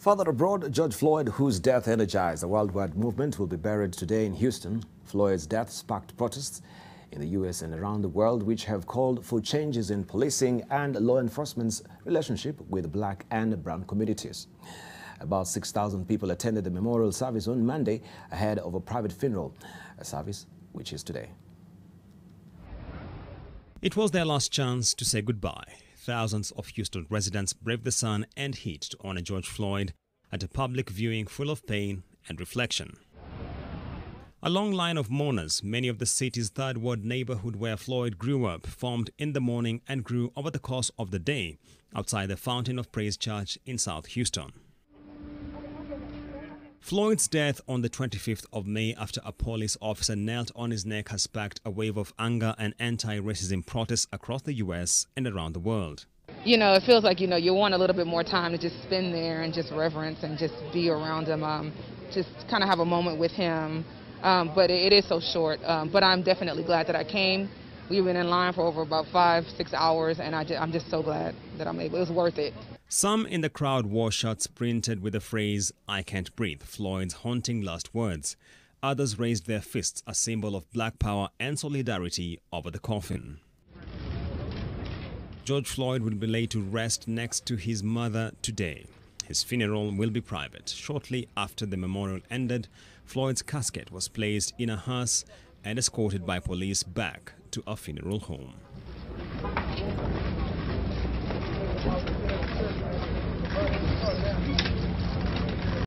Further abroad, George Floyd, whose death energized a worldwide movement, will be buried today in Houston. Floyd's death sparked protests in the U.S. and around the world, which have called for changes in policing and law enforcement's relationship with black and brown communities. About 6,000 people attended the memorial service on Monday ahead of a private funeral, a service which is today. It was their last chance to say goodbye. Thousands of Houston residents braved the sun and heat to honor George Floyd at a public viewing full of pain and reflection. A long line of mourners, many of the city's third ward neighborhood where Floyd grew up, formed in the morning and grew over the course of the day outside the Fountain of Praise Church in South Houston. Floyd's death on the 25th of May after a police officer knelt on his neck has sparked a wave of anger and anti-racism protests across the U.S. and around the world. You know, it feels like, you want a little bit more time to just spend there and just reverence and just be around him, just kind of have a moment with him. But it is so short. But I'm definitely glad that I came. We've been in line for over about 5-6 hours, and I'm just so glad that I'm able. It was worth it. Some in the crowd wore shirts printed with the phrase, "I can't breathe," Floyd's haunting last words. Others raised their fists, a symbol of black power and solidarity, over the coffin. George Floyd will be laid to rest next to his mother today. His funeral will be private. Shortly after the memorial ended, Floyd's casket was placed in a hearse and escorted by police back to a funeral home.